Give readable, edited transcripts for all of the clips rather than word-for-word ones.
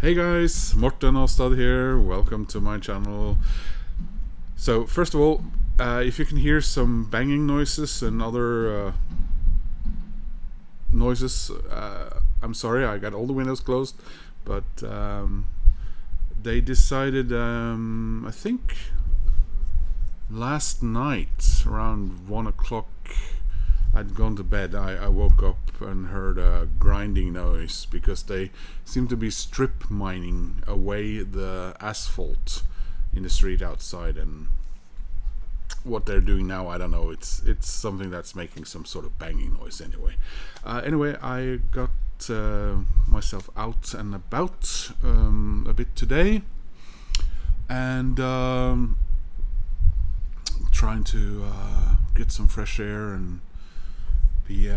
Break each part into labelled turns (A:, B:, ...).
A: Hey guys, Morten Ostad here, welcome to my channel. So first of all, if you can hear some banging noises and other noises, I'm sorry, I got all the windows closed, but they decided, I think last night around 1 o'clock, I'd gone to bed. I woke up and heard a grinding noise because they seem to be strip mining away the asphalt in the street outside, and what they're doing now, I don't know. It's something that's making some sort of banging noise anyway. Anyway, I got myself out and about a bit today, and trying to get some fresh air and be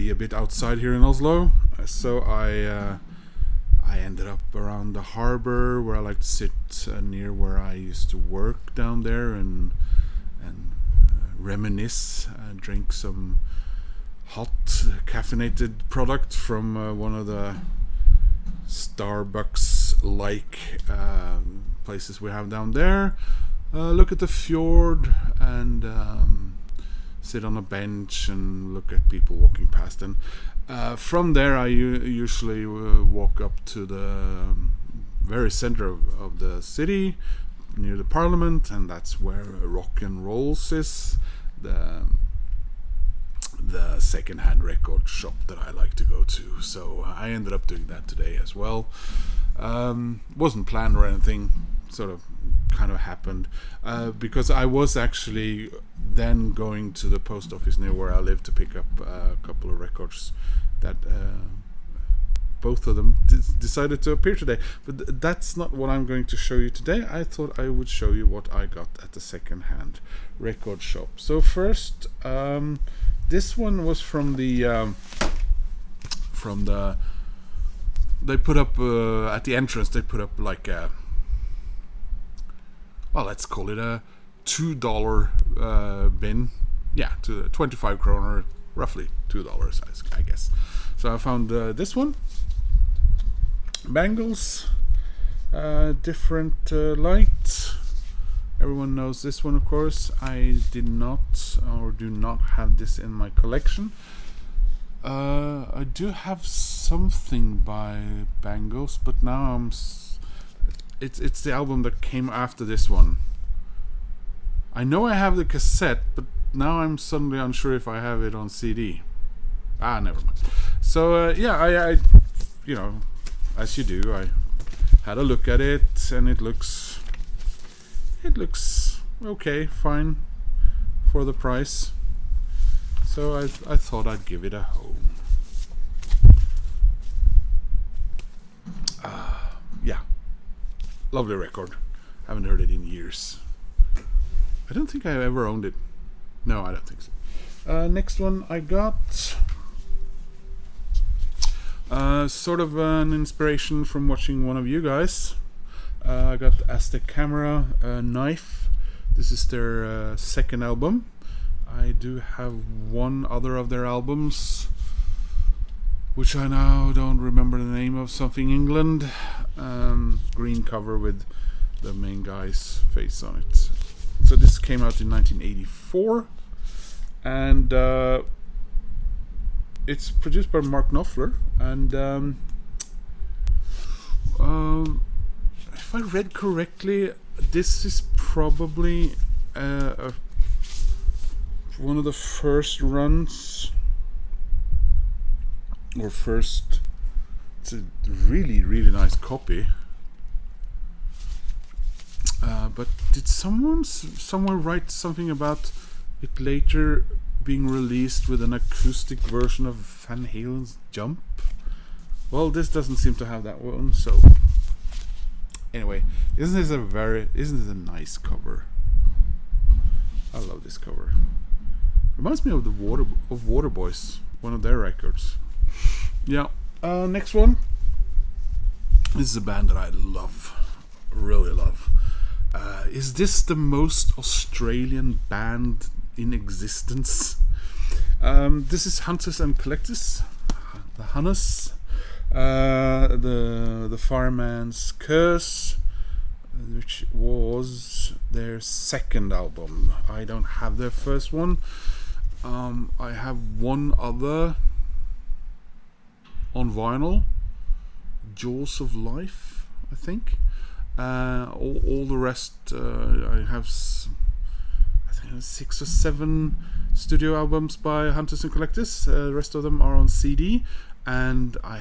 A: a bit outside here in Oslo. So I ended up around the harbour, where I like to sit near where I used to work down there, and reminisce, drink some hot caffeinated product from one of the Starbucks-like places we have down there. Look at the fjord and sit on a bench and look at people walking past. And from there I usually walk up to the very center of the city, near the parliament, and that's where Råkk Rålls is, the second-hand record shop that I like to go to. So I ended up doing that today as well. Wasn't planned or anything, sort of kind of happened, because I was actually then going to the post office near where I live to pick up a couple of records that both of them decided to appear today. But that's not what I'm going to show you today. I thought I would show you what I got at the second-hand record shop. So first, this one was from the they put up at the entrance, they put up like a, well, let's call it a $2 bin. Yeah, to 25 kroner, roughly $2, I guess. So I found this one, Bangles, different light. Everyone knows this one, of course. I did not, or do not have this in my collection. I do have something by Bangles, but now it's the album that came after this one. I know I have the cassette, but now I'm suddenly unsure if I have it on CD. Never mind. So yeah, I you know, as you do, I had a look at it, and it looks okay, fine for the price. So I thought I'd give it a home. Yeah, lovely record. Haven't heard it in years. I don't think I ever owned it. No, I don't think so. Next one I got, sort of an inspiration from watching one of you guys. I got the Aztec camera knife. This is their second album. I do have one other of their albums, which I now don't remember the name of. Something England. Green cover with the main guy's face on it. So this came out in 1984, and it's produced by Mark Knopfler. And if I read correctly, this is probably one of the first runs, or first. It's a really, really nice copy. But did someone somewhere write something about it later being released with an acoustic version of Van Halen's Jump? Well, this doesn't seem to have that one. So anyway, isn't this a nice cover? I love this cover. Reminds me of the Waterboys, one of their records. Yeah. Next one. This is a band that I love, really love. Is this the most Australian band in existence? This is Hunters and Collectors, the Hunters. The Fireman's Curse, which was their second album. I don't have their first one. I have one other on vinyl, Jaws of Life, I think. All the rest, I have I think 6 or 7 studio albums by Hunters and Collectors. The rest of them are on CD, and I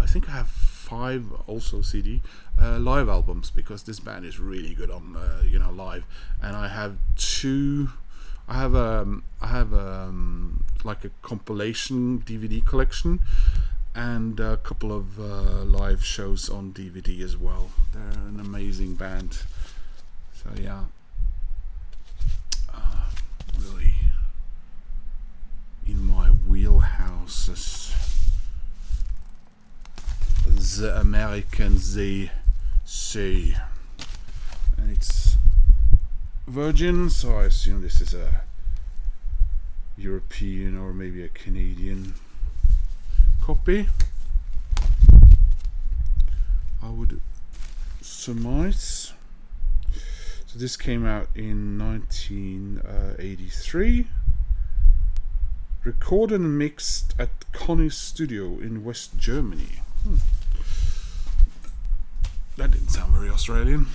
A: think I have 5 also CD live albums, because this band is really good on live. And I have 2. I have like a compilation DVD collection, and a couple of live shows on DVD as well. They're an amazing band. So yeah, really in my wheelhouse as the Americans they say. And it's Virgin, so I assume this is a European or maybe a Canadian copy, I would surmise. So this came out in 1983, recorded and mixed at Connie's studio in West Germany. That didn't sound very Australian.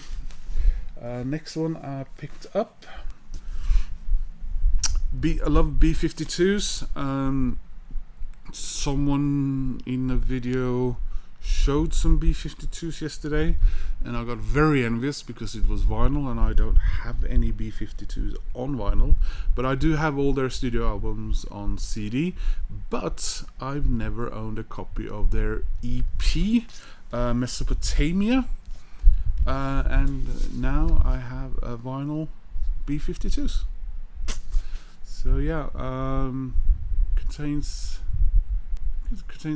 A: Next one I picked up. I love B-52s. Someone in a video showed some B-52s yesterday, and I got very envious because it was vinyl, and I don't have any B-52s on vinyl, but I do have all their studio albums on CD. But I've never owned a copy of their EP, Mesopotamia, and now I have a vinyl B-52s. So yeah, contains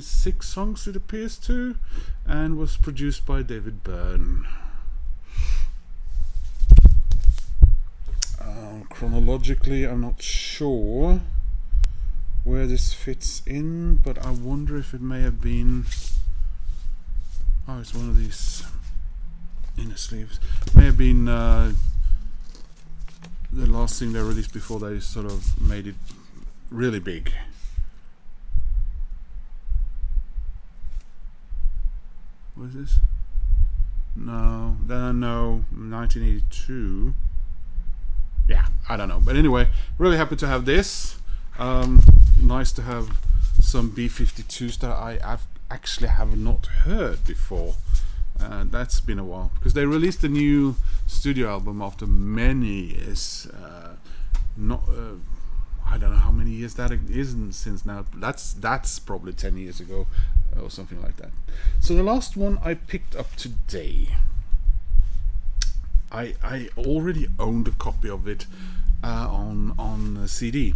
A: 6 songs, it appears to, and was produced by David Byrne. Chronologically, I'm not sure where this fits in, but I wonder if it may have been... Oh, it's one of these inner sleeves. It may have been the last thing they released before they sort of made it really big. What is this? No, 1982. Yeah, I don't know. But anyway, really happy to have this. Nice to have some B-52s that I actually have not heard before. That's been a while, because they released a new studio album after many years. I don't know how many years that is since now. That's probably 10 years ago or something like that. So the last one I picked up today, I already owned a copy of it on CD.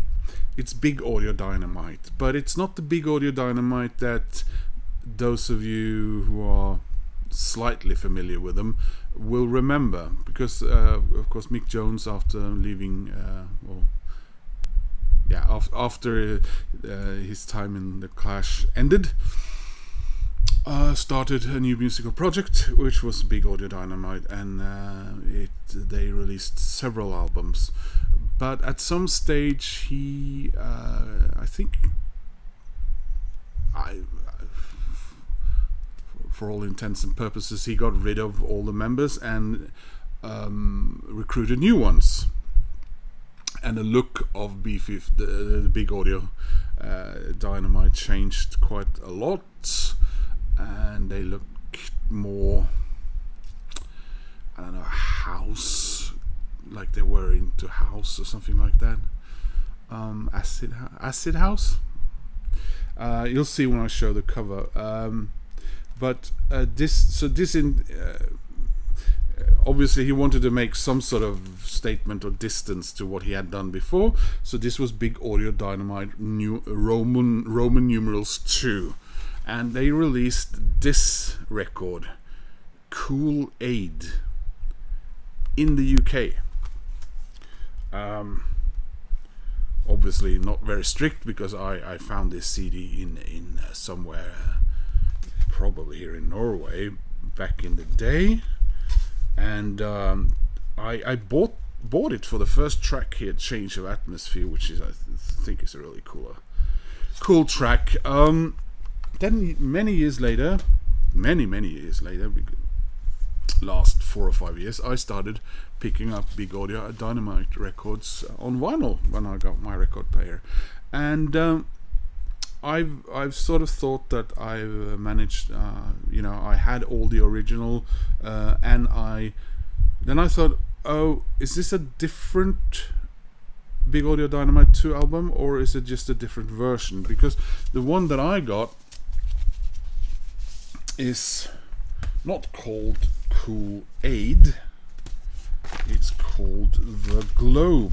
A: It's Big Audio Dynamite, but it's not the Big Audio Dynamite that those of you who are slightly familiar with them will remember, because of course Mick Jones, after leaving after his time in the Clash ended, started a new musical project, which was Big Audio Dynamite, and they released several albums. But at some stage, he, for all intents and purposes, he got rid of all the members and recruited new ones. And the look of the Big Audio Dynamite changed quite a lot, and they look more, I don't know, house, like they were into house or something like that. Acid house. You'll see when I show the cover. But obviously he wanted to make some sort of statement or distance to what he had done before. So this was Big Audio Dynamite New Roman numerals 2, and they released this record, Cool Aid, in the UK. Obviously not very strict, because I found this CD in somewhere probably here in Norway back in the day, and I bought it for the first track here, Change of Atmosphere, which is I think is a really cool track. Then many years later, last 4 or 5 years, I started picking up Big Audio Dynamite records on vinyl when I got my record player, and I've sort of thought that I've managed, I had all the original, and then I thought, oh, is this a different Big Audio Dynamite 2 album, or is it just a different version? Because the one that I got is not called Cool Aid, it's called The Globe.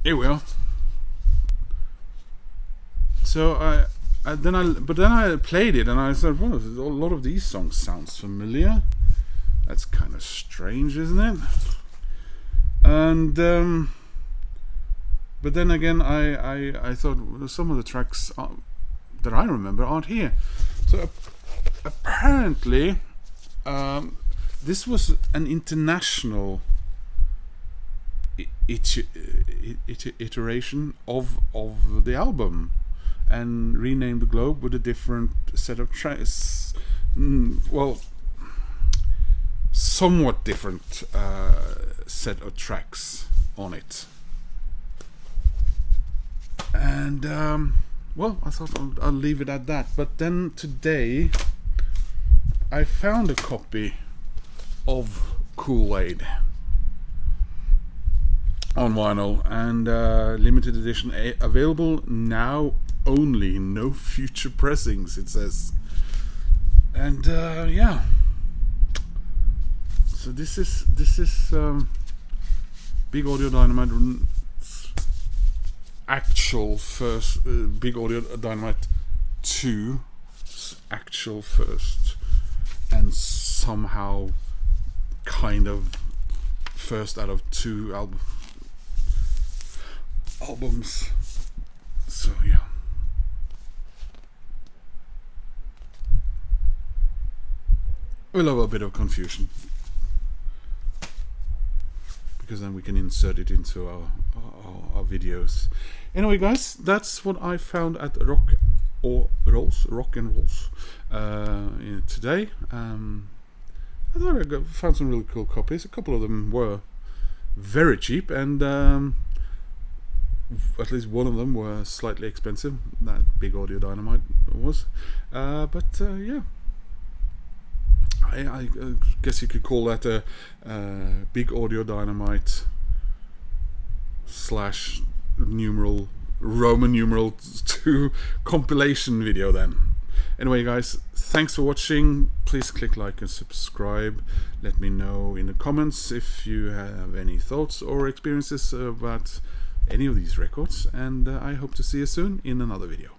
A: Here we are. So then I played it and I said, well, a lot of these songs sounds familiar. That's kind of strange, isn't it? And but then again, I thought, well, some of the tracks that I remember aren't here. So apparently, this was an international iteration of the album, and renamed The Globe with a different set of tracks. Well, somewhat different set of tracks on it. And well, I thought I'll leave it at that. But then today I found a copy of Kool-Aid on vinyl, and limited edition, available now only, no future pressings, it says. And yeah, so this is Big Audio Dynamite's actual first, Big Audio Dynamite 2 actual first, and somehow kind of first out of 2 albums. So yeah. We'll have a bit of confusion, because then we can insert it into our videos. Anyway, guys, that's what I found at Råkk Rålls today. I thought I found some really cool copies. A couple of them were very cheap, and at least one of them were slightly expensive. That Big Audio Dynamite was, but yeah. I guess you could call that a Big Audio Dynamite / Roman numeral 2 compilation video then. Anyway, guys, thanks for watching. Please click like and subscribe. Let me know in the comments if you have any thoughts or experiences about any of these records, and I hope to see you soon in another video.